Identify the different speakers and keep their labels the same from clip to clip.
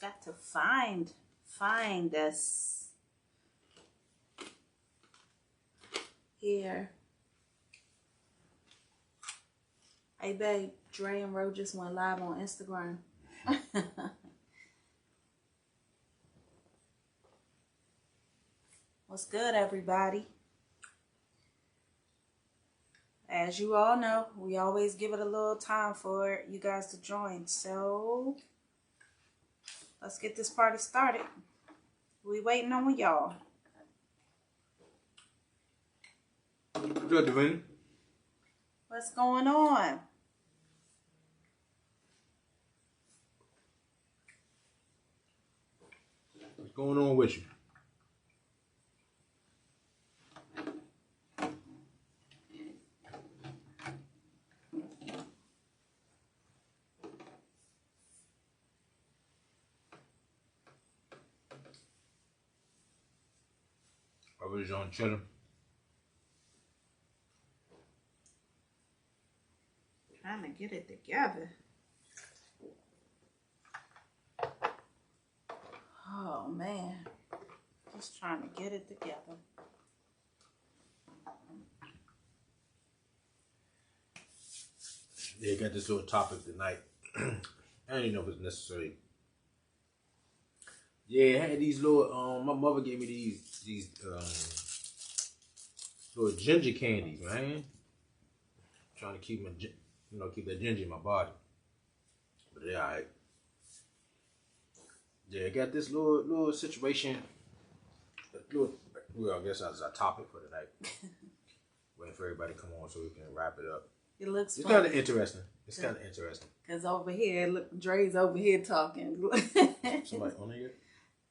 Speaker 1: got to find us here. Hey babe, Dre and Ro just went live on Instagram. What's good, everybody? As you all know, we always give it a little time for you guys to join. So let's get this party started. We waiting on y'all.
Speaker 2: Good, Devin.
Speaker 1: What's going on?
Speaker 2: What's going on with you? I was on chilling.
Speaker 1: Trying to get it together. Oh man, just trying to get it together.
Speaker 2: Yeah, got this little topic tonight. I don't even know if it's necessary. Yeah, I had these little. My mother gave me these little ginger candies, man. Trying to keep keep that ginger in my body. But yeah, alright. Yeah, I got this little situation. Well, I guess that's our topic for tonight. Waiting for everybody to come on so we can wrap it up.
Speaker 1: It looks
Speaker 2: It's kind of interesting. It's kind of interesting.
Speaker 1: Cause over here, look, Dre's over here talking.
Speaker 2: Somebody on here?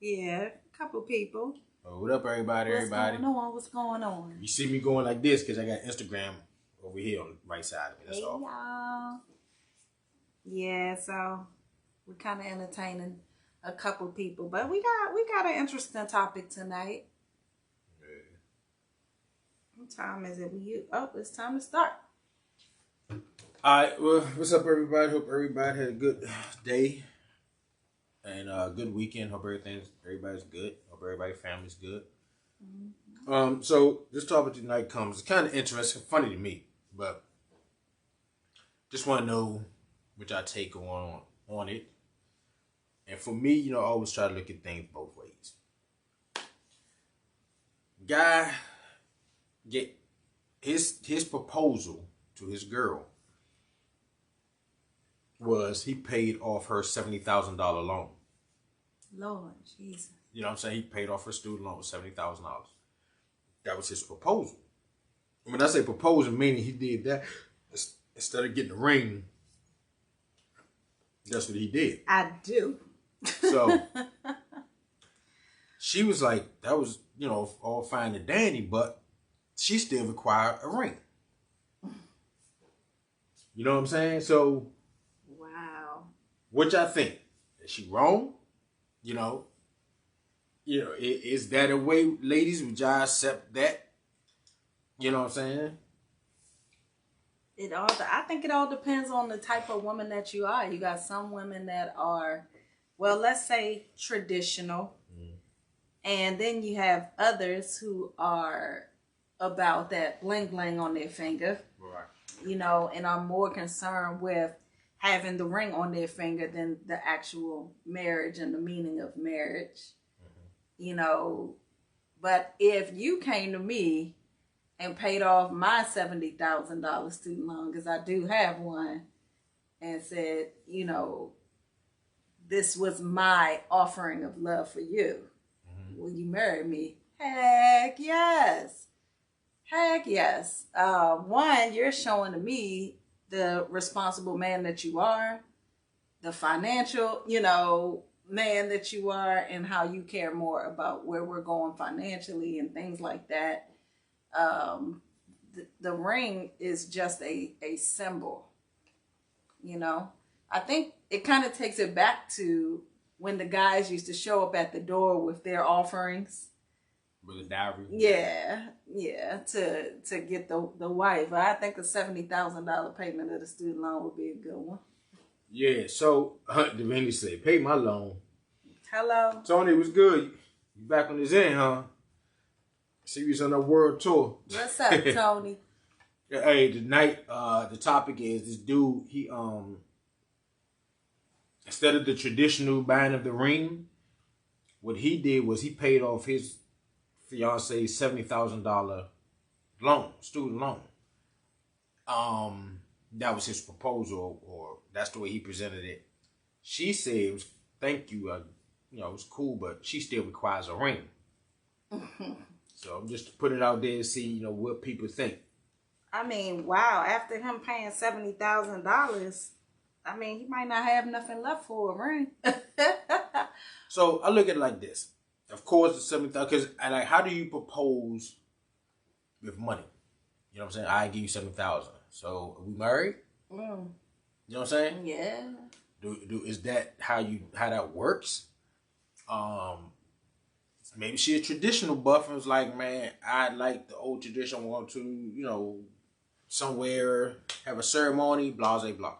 Speaker 1: Yeah, a couple people.
Speaker 2: Oh, what up, everybody?
Speaker 1: What's going on?
Speaker 2: You see me going like this because I got Instagram over here on the right side of me. That's
Speaker 1: hey,
Speaker 2: all.
Speaker 1: Y'all. Yeah, so we're kind of entertaining a couple people, but we got an interesting topic tonight.
Speaker 2: Yeah.
Speaker 1: What time is it? It's time to start.
Speaker 2: All right. Well, what's up, everybody? Hope everybody had a good day and a good weekend. Hope everybody's good. Hope everybody's family's good. Mm-hmm. So this topic tonight it's kind of interesting, funny to me, but just want to know what y'all take on it. And for me, I always try to look at things both ways. Guy get his proposal to his girl was he paid off her $70,000 loan.
Speaker 1: Lord Jesus.
Speaker 2: You know what I'm saying? He paid off her student loan with $70,000. That was his proposal. When I say proposal, meaning he did that instead of getting a ring. That's what he did.
Speaker 1: I do.
Speaker 2: So she was like, that was, all fine and dandy, but she still required a ring. You know what I'm saying? So,
Speaker 1: wow.
Speaker 2: What y'all think? Is she wrong? Is that a way, ladies, would y'all accept that? You know what I'm saying?
Speaker 1: I think it all depends on the type of woman that you are. You got some women that are, well, let's say traditional. Mm. And then you have others who are about that bling bling on their finger. Right. And are more concerned with having the ring on their finger than the actual marriage and the meaning of marriage. Mm-hmm. But if you came to me and paid off my $70,000 student loan, because I do have one, and said, this was my offering of love for you. Mm-hmm. Will you marry me? Heck yes. Heck yes. One, you're showing to me the responsible man that you are, the financial, man that you are, and how you care more about where we're going financially and things like that. The ring is just a symbol, I think it kind of takes it back to when the guys used to show up at the door with their offerings.
Speaker 2: With a dowry.
Speaker 1: Yeah, to get the wife. I think a $70,000 payment of the student loan would be a good one.
Speaker 2: Yeah, so Devaney said, pay my loan.
Speaker 1: Hello.
Speaker 2: Tony, was good? You back on this end, huh? See you on a world tour.
Speaker 1: What's up, Tony?
Speaker 2: Hey, tonight, the topic is this dude, he, instead of the traditional buying of the ring, what he did was he paid off his fiance's $70,000 loan, student loan. That was his proposal, or that's the way he presented it. She said, it was, thank you, it was cool, but she still requires a ring. So I'm just to put it out there and see, what people think.
Speaker 1: I mean, wow, after him paying $70,000, I mean, he might not have nothing left for a ring.
Speaker 2: So I look at it like this. Of course, the $70,000, because how do you propose with money? You know what I'm saying? I give you $70,000. So are we married? You know what I'm saying?
Speaker 1: Yeah.
Speaker 2: Is that how that works? Maybe she a traditional buff and was like, man, I like the old tradition. I want to, somewhere have a ceremony, blah, blah,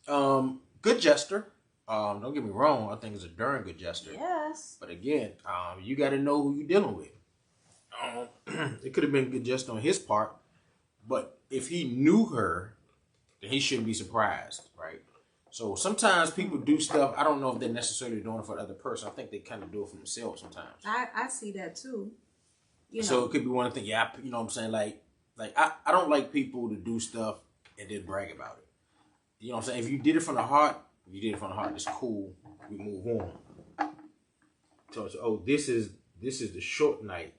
Speaker 2: blah. Good gesture. Don't get me wrong. I think it's a darn good gesture.
Speaker 1: Yes.
Speaker 2: But again, you got to know who you're dealing with. It could have been a good gesture on his part, but if he knew her, then he shouldn't be surprised, right? So sometimes people do stuff. I don't know if they're necessarily doing it for the other person. I think they kind of do it for themselves sometimes.
Speaker 1: I see that too.
Speaker 2: So it could be one thing. Yeah, you know what I'm saying? Like I don't like people to do stuff and then brag about it. You know what I'm saying? If you did it from the heart, it's cool. We move on. So this is the short night.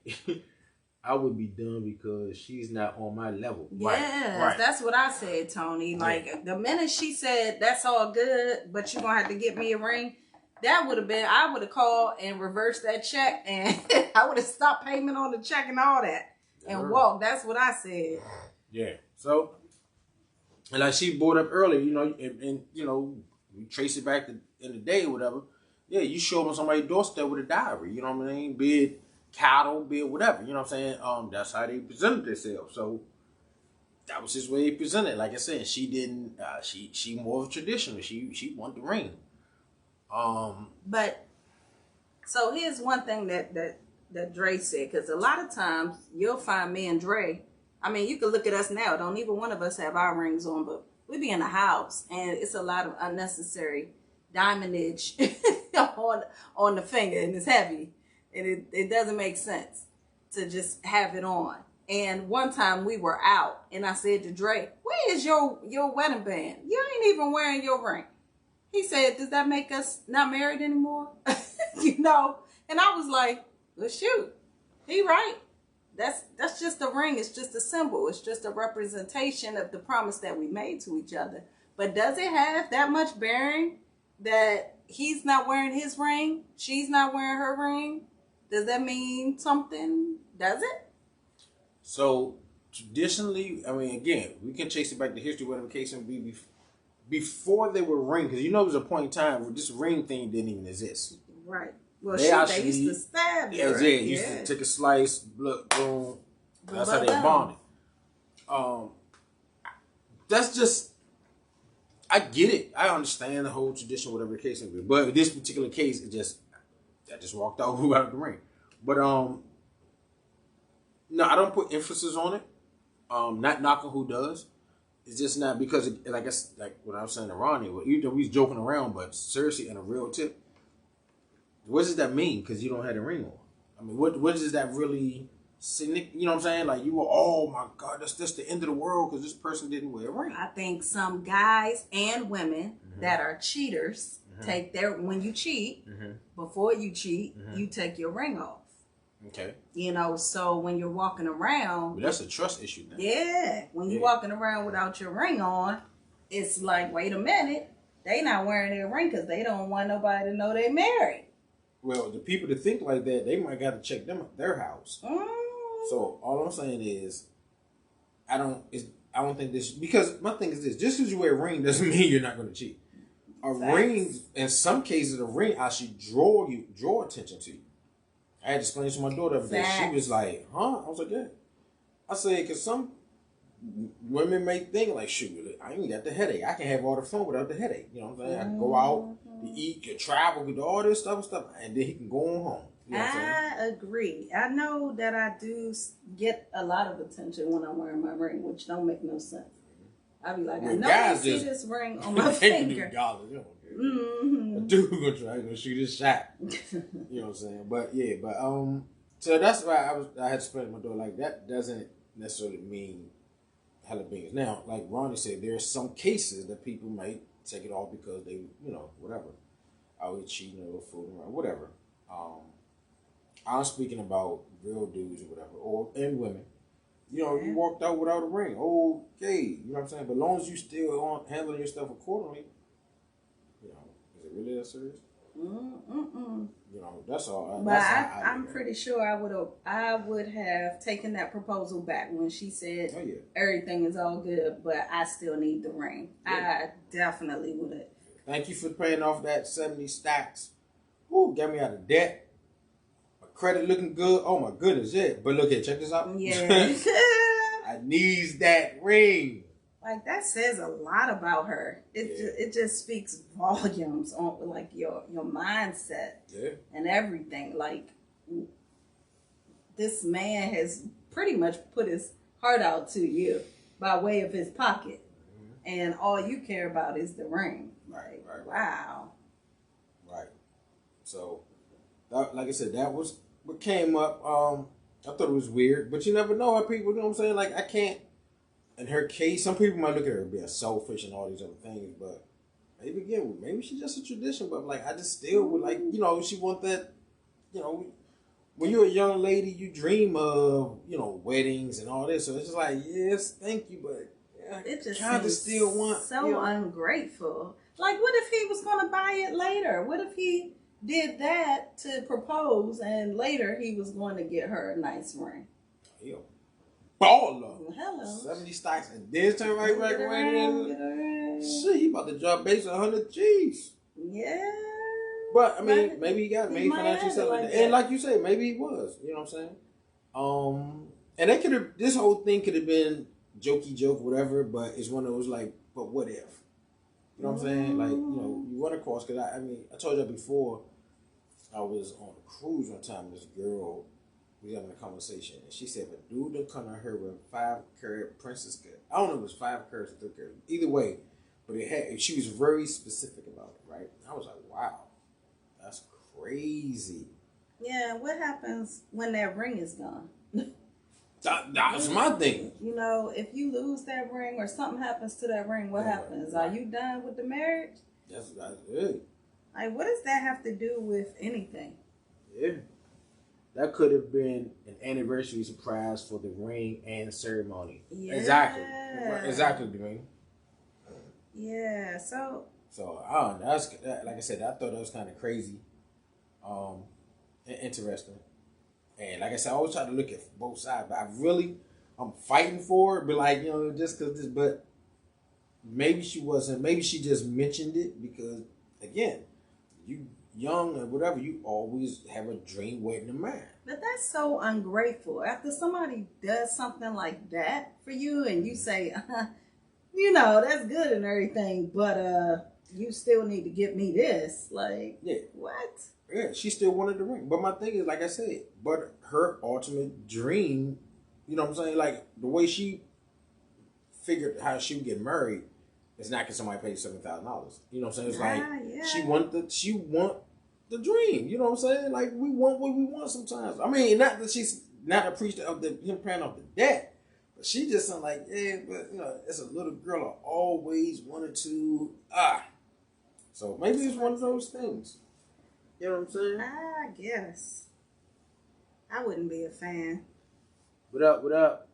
Speaker 2: I would be done because she's not on my level.
Speaker 1: Yes,
Speaker 2: right.
Speaker 1: That's what I said, Tony. Like, the minute she said, that's all good, but you're going to have to get me a ring, I would have called and reversed that check, and I would have stopped payment on the check and all that, and walked. That's what I said.
Speaker 2: Yeah. So, and like she brought up earlier, and we trace it back to in the day or whatever. Yeah, you show them on somebody's doorstep with a diary. You know what I mean? Be it cattle, be it whatever. You know what I'm saying? That's how they presented themselves. So that was his way he presented. Like I said, she didn't. She more of a traditional. She wanted the ring.
Speaker 1: But so here's one thing that Dre said, because a lot of times you'll find me and Dre. I mean, you can look at us now. Don't even one of us have our rings on, but we be in the house, and it's a lot of unnecessary diamondage on the finger, and it's heavy. And it doesn't make sense to just have it on. And one time we were out, and I said to Dre, where is your wedding band? You ain't even wearing your ring. He said, does that make us not married anymore? And I was like, well, shoot, he right. That's just a ring. It's just a symbol. It's just a representation of the promise that we made to each other. But does it have that much bearing that he's not wearing his ring? She's not wearing her ring? Does that mean something? Does it?
Speaker 2: So traditionally, I mean, again, we can chase it back to history, whatever the case may be. Before they were ring, because there was a point in time where this ring thing didn't even exist.
Speaker 1: Right. Well, they used to stab you.
Speaker 2: Yeah, used to take a slice, blood, boom. That's how they bonded. That's just, I get it. I understand the whole tradition, whatever the case may be. But in this particular case, I just walked out of the ring. But no, I don't put emphasis on it. Not knocking who does. It's just not because, like what I was saying to Ronnie, even though we was joking around, but seriously, in a real tip, what does that mean? Because you don't have the ring on. I mean, what does that really? You know what I'm saying? Like oh my God, that's the end of the world because this person didn't wear a ring.
Speaker 1: I think some guys and women that are cheaters take when you cheat, before you cheat, you take your ring off.
Speaker 2: Okay.
Speaker 1: So when you're walking around,
Speaker 2: but that's a trust issue then.
Speaker 1: Yeah, when you're walking around without your ring on, it's like, wait a minute, they not wearing their ring because they don't want nobody to know they married.
Speaker 2: Well, the people that think like that, they might got to check them at their house. So all I'm saying is, I don't think this, because my thing is this: just because you wear a ring doesn't mean you're not going to cheat. A ring, in some cases, a ring actually draw attention to you. I had to explain to my daughter the other day. She was like, "Huh?" I was like, "Yeah." I said, "Because some women may think like, shoot, I ain't got the headache. I can have all the fun without the headache. You know what I'm saying? I can go out, to eat, can travel, can do all this stuff, and then he can go on home. You know what I'm saying?
Speaker 1: I agree. I know that I do get a lot of attention when I'm wearing my ring, which don't make no sense. I be like, I know I see this ring on my finger.
Speaker 2: A dude gonna shoot his shot. You know what I'm saying? But yeah, so that's why I had to explain to my daughter like that doesn't necessarily mean hella beans. Now, like Ronnie said, there are some cases that people might take it off because they, whatever, out cheating or fooling around, whatever. I'm speaking about real dudes or whatever, and women. You walked out without a ring. Okay, you know what I'm saying? But as long as you still on handling your stuff accordingly, is it really that serious? That's all.
Speaker 1: But I'm pretty sure I would have taken that proposal back when she said everything is all good, but I still need the ring. Yeah. I definitely would have.
Speaker 2: Thank you for paying off that 70 stacks. Woo, got me out of debt. My credit looking good. Oh my goodness, yeah. But look here, check this out.
Speaker 1: Yeah.
Speaker 2: I needs that ring.
Speaker 1: Like, that says a lot about her. It just speaks volumes on like your mindset and everything. Like, this man has pretty much put his heart out to you by way of his pocket, and all you care about is the ring. Right. Wow.
Speaker 2: Right. So, like I said, that was what came up. I thought it was weird, but you never know how people. You know what I'm saying? Like, I can't. In her case, some people might look at her being selfish and all these other things, but maybe she's just a tradition. But like, I just still would like, she want that, when you're a young lady, you dream of, weddings and all this. So it's just like, yes, thank you, but
Speaker 1: it just
Speaker 2: kind of still want
Speaker 1: so ungrateful. Like, what if he was going to buy it later? What if he did that to propose and later he was going to get her a nice ring?
Speaker 2: Yeah. Baller.
Speaker 1: Hello.
Speaker 2: 70 stocks and then turn right back around. Shit, he about to drop base 100 G's.
Speaker 1: Yeah.
Speaker 2: But I mean, maybe he got made financially selling. And like you say, maybe he was. You know what I'm saying? And they could have. This whole thing could have been jokey joke, whatever. But it's one of those like, but what if? You know what I'm saying? Like, you run across because I told you before. I was on a cruise one time. This girl. We having a conversation, and she said, "But dude, done come to her with 5-carat princess cut. I don't know if it was 5 carats or 3 carats. Either way, but it had. She was very specific about it, right? I was like, wow, that's crazy.
Speaker 1: Yeah, what happens when that ring is gone?
Speaker 2: That's my thing.
Speaker 1: If you lose that ring or something happens to that ring, what happens? Are you done with the marriage?
Speaker 2: That's it.
Speaker 1: Like, what does that have to do with anything?
Speaker 2: Yeah. That could have been an anniversary surprise for the ring and ceremony. Yeah. Exactly, Dwayne.
Speaker 1: Yeah, so
Speaker 2: I don't know. That's, like I said, I thought that was kind of crazy, and interesting. And like I said, I always try to look at both sides, but I'm fighting for it. But like, just because this, but maybe she wasn't. Maybe she just mentioned it because, again, you young or whatever, you always have a dream waiting in mind.
Speaker 1: But that's so ungrateful. After somebody does something like that for you and you say, that's good and everything, but you still need to give me this. Like, what?
Speaker 2: Yeah, she still wanted the ring. But my thing is, like I said, but her ultimate dream, you know what I'm saying? Like, the way she figured how she would get married is not because somebody paid $7,000. You know what I'm saying? It's like, she want the dream. You know what I'm saying? Like, we want what we want sometimes. I mean, not that she's not appreciative of him paying off the debt, but she just sound like, but as a little girl, I always wanted to, So maybe it's one of those things. You know what I'm saying?
Speaker 1: I guess. I wouldn't be a fan.
Speaker 2: What up?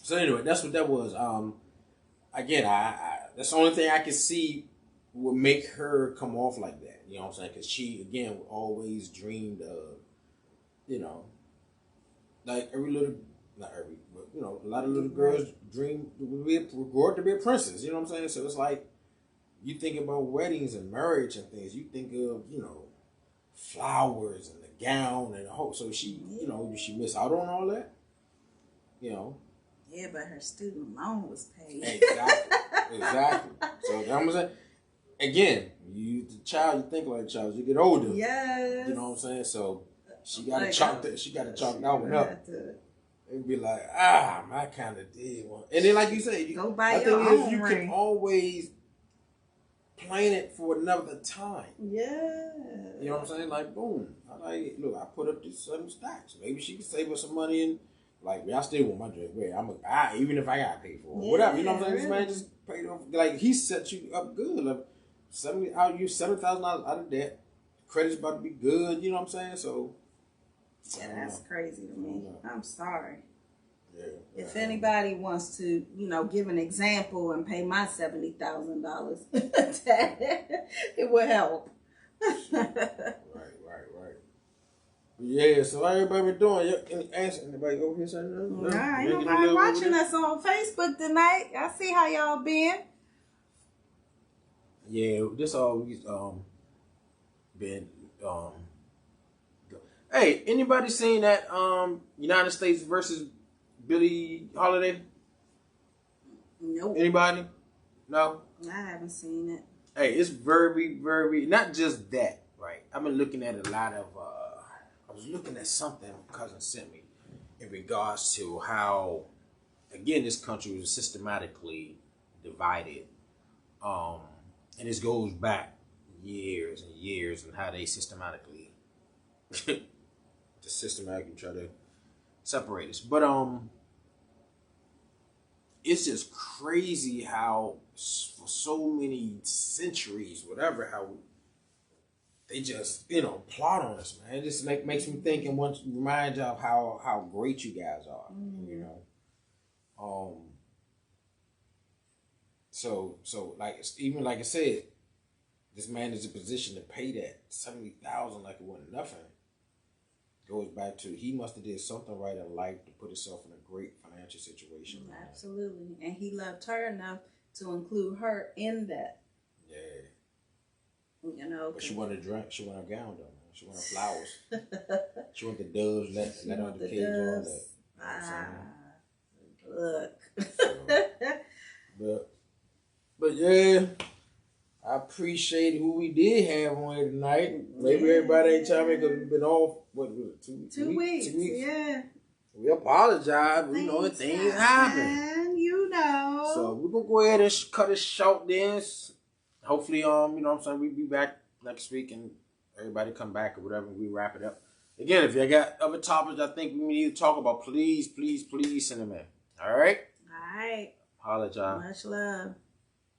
Speaker 2: So anyway, that's what that was. Again, I that's the only thing I can see would make her come off like that. You know what I'm saying? Because she, again, always dreamed of, like not every, but a lot of little girls dream grow up to be a princess. You know what I'm saying? So it's like, you think about weddings and marriage and things. You think of, flowers and the gown and the whole. So she, you know, she missed out on all that. You know.
Speaker 1: Yeah, but her student loan was paid.
Speaker 2: Exactly. So I'm saying, again, you the child, you think like a child, you get older.
Speaker 1: Yes.
Speaker 2: You know what I'm saying? So she got to chalk that. She got to chalk that one up. And be like, I kind of did one. And then, like you say,
Speaker 1: go buy your own
Speaker 2: you
Speaker 1: ring.
Speaker 2: can always plan it for another time.
Speaker 1: Yeah.
Speaker 2: You know what I'm saying? Like, boom. Look, I put up these 7 stacks. Maybe she can save us some money and, like, I still want my drink. Wait, even if I got to pay for it. Yeah, whatever. You know what I'm saying? Really. This man just paid off. Like, he set you up good. Like, $7,000 out of debt. Credit's about to be good. You know what I'm saying? So.
Speaker 1: Yeah, that's crazy to me. I'm sorry.
Speaker 2: Yeah.
Speaker 1: If anybody wants to, you know, give an example and pay my $70,000, it would help.
Speaker 2: Right. Yeah, so how everybody been doing? Anybody over here saying nothing?
Speaker 1: Nah, ain't nobody watching us on Facebook tonight. I see how y'all been.
Speaker 2: Yeah, this always been Hey, anybody seen that United States versus Billie Holiday?
Speaker 1: Nope.
Speaker 2: Anybody? No?
Speaker 1: I haven't seen it.
Speaker 2: Hey, it's very, very, not just that, right? I've been looking at a lot of, I was looking at something my cousin sent me in regards to how, again, this country was systematically divided. And this goes back years and years and how they systematically try to separate us. But it's just crazy how for so many centuries, whatever, how they just, plot on us, man. It just makes me think and remind you of how great you guys are, So even like I said, this man is in a position to pay that $70,000 like it wasn't nothing. Goes back to he must have did something right in life to put himself in a great financial situation.
Speaker 1: Absolutely, and he loved her enough to include her in that.
Speaker 2: Yeah. But she wanted a drink. She wanted a gown though. Man. She wanted flowers. She wanted the doves. Let her the kids all that. Look. But yeah. I appreciate who we did have on here tonight. Maybe everybody ain't chiming because we've been off, what was it, 2 weeks? 2 weeks,
Speaker 1: yeah.
Speaker 2: We apologize. We know things happen. So we're going to go ahead and cut it short then. Hopefully, you know what I'm saying, we'll be back next week and everybody come back or whatever and we wrap it up. Again, if you got other topics I think we need to talk about, please send them in. All right?
Speaker 1: All right.
Speaker 2: Apologize.
Speaker 1: Much love.